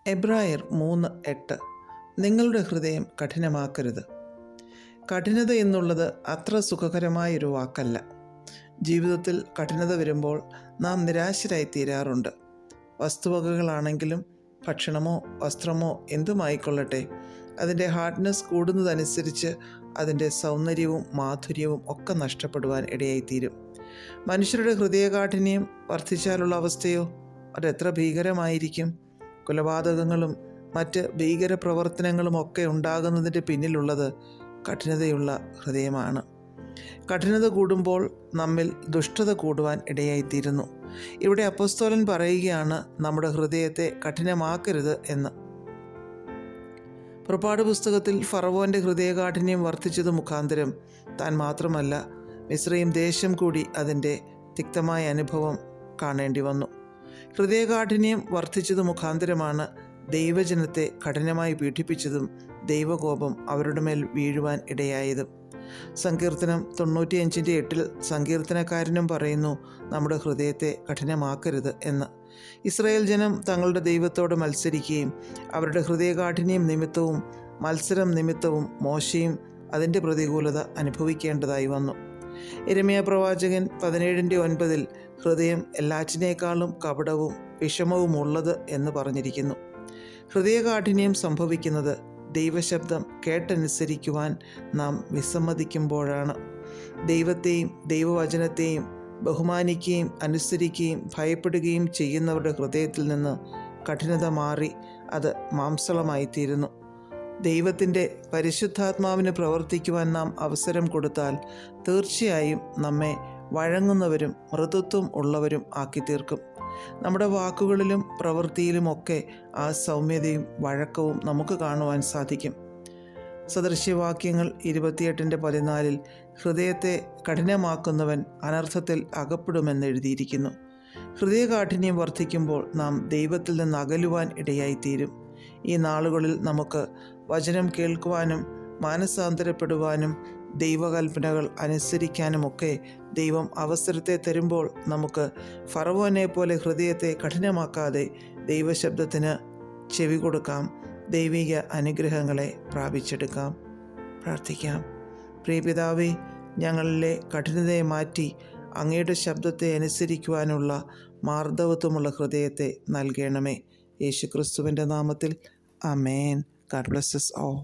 എബ്രായർ 3:8 നിങ്ങളുടെ ഹൃദയം കഠിനമാക്കരുത്. കഠിനത എന്നുള്ളത് അത്ര സുഖകരമായൊരു വാക്കല്ല. ജീവിതത്തിൽ കഠിനത വരുമ്പോൾ നാം നിരാശരായി തീരാറുണ്ട്. വസ്തുവകകളാണെങ്കിലും ഭക്ഷണമോ വസ്ത്രമോ എന്തുമായിക്കൊള്ളട്ടെ, അതിൻ്റെ ഹാർഡ്നെസ് കൂടുന്നതനുസരിച്ച് അതിൻ്റെ സൗന്ദര്യവും മാധുര്യവും ഒക്കെ നഷ്ടപ്പെടുവാൻ ഇടയായിത്തീരും. മനുഷ്യരുടെ ഹൃദയകാഠിന്യം വർദ്ധിച്ചാലുള്ള അവസ്ഥയോ അതെത്ര ഭീകരമായിരിക്കും. കൊലപാതകങ്ങളും മറ്റ് ഭീകര പ്രവർത്തനങ്ങളും ഒക്കെ ഉണ്ടാകുന്നതിൻ്റെ പിന്നിലുള്ളത് കഠിനതയുള്ള ഹൃദയമാണ്. കഠിനത കൂടുമ്പോൾ നമ്മിൽ ദുഷ്ടത കൂടുവാൻ ഇടയായിത്തീരുന്നു. ഇവിടെ അപ്പോസ്തലൻ പറയുകയാണ് നമ്മുടെ ഹൃദയത്തെ കഠിനമാക്കരുത് എന്ന്. പുറപ്പാട് പുസ്തകത്തിൽ ഫറവോൻ്റെ ഹൃദയകാഠിന്യം വർദ്ധിച്ചത് മുഖാന്തരം താൻ മാത്രമല്ല, മിസ്രയീം ദേശം കൂടി അതിൻ്റെ തിക്തമായ അനുഭവം കാണേണ്ടി വന്നു. ഹൃദയകാഠിന്യം വർദ്ധിച്ചത് മുഖാന്തരമാണ് ദൈവജനത്തെ കഠിനമായി പീഡിപ്പിച്ചതും ദൈവകോപം അവരുടെ മേൽ വീഴുവാൻ ഇടയായതും. സങ്കീർത്തനം 95:8 സങ്കീർത്തനക്കാരനും പറയുന്നു, നമ്മുടെ ഹൃദയത്തെ കഠിനമാക്കരുത് എന്ന്. ഇസ്രായേൽ ജനം തങ്ങളുടെ ദൈവത്തോട് മത്സരിക്കുകയും അവരുടെ ഹൃദയകാഠിന്യം നിമിത്തവും മത്സരം നിമിത്തവും മോശയും അതിൻ്റെ പ്രതികൂലത അനുഭവിക്കേണ്ടതായി വന്നു. യിരെമ്യാ പ്രവാചകൻ 17:9 ഹൃദയം എല്ലാറ്റിനേക്കാളും കപടവും വിഷമവുമുള്ളത് എന്ന് പറഞ്ഞിരിക്കുന്നു. ഹൃദയകാഠിന്യം സംഭവിക്കുന്നത് ദൈവശബ്ദം കേട്ടനുസരിക്കുവാൻ നാം വിസമ്മതിക്കുമ്പോഴാണ്. ദൈവത്തെയും ദൈവവചനത്തെയും ബഹുമാനിക്കുകയും അനുസരിക്കുകയും ഭയപ്പെടുകയും ചെയ്യുന്നവരുടെ ഹൃദയത്തിൽ നിന്ന് കഠിനത മാറി അത് മാംസളമായിത്തീരുന്നു. ദൈവത്തിൻ്റെ പരിശുദ്ധാത്മാവിന് പ്രവർത്തിക്കുവാൻ നാം അവസരം കൊടുത്താൽ തീർച്ചയായും നമ്മെ വഴങ്ങുന്നവരും മൃദുത്വം ഉള്ളവരും ആക്കി തീർക്കും. നമ്മുടെ വാക്കുകളിലും പ്രവൃത്തിയിലുമൊക്കെ ആ സൗമ്യതയും വഴക്കവും നമുക്ക് കാണുവാൻ സാധിക്കും. സദൃശ്യവാക്യങ്ങൾ 28:14 ഹൃദയത്തെ കഠിനമാക്കുന്നവൻ അനർത്ഥത്തിൽ അകപ്പെടുമെന്നെഴുതിയിരിക്കുന്നു. ഹൃദയകാഠിന്യം വർദ്ധിക്കുമ്പോൾ നാം ദൈവത്തിൽ നിന്ന് അകലുവാൻ ഇടയായിത്തീരും. ഈ നാളുകളിൽ നമുക്ക് വചനം കേൾക്കുവാനും മാനസാന്തരപ്പെടുവാനും ദൈവകൽപ്പനകൾ അനുസരിക്കാനുമൊക്കെ ദൈവം അവസരത്തെ തരുമ്പോൾ നമുക്ക് ഫറവോനെ പോലെ ഹൃദയത്തെ കഠിനമാക്കാതെ ദൈവശബ്ദത്തിന് ചെവി കൊടുക്കാം, ദൈവിക അനുഗ്രഹങ്ങളെ പ്രാപിച്ചെടുക്കാം. പ്രാർത്ഥിക്കാം. പ്രിയപിതാവേ, ഞങ്ങളിലെ കഠിനതയെ മാറ്റി അങ്ങയുടെ ശബ്ദത്തെ അനുസരിക്കുവാനുള്ള മാർദ്ദവത്വമുള്ള ഹൃദയത്തെ നൽകണമേ. യേശുക്രിസ്തുവിൻ്റെ നാമത്തിൽ ആമേൻ. God bless us all.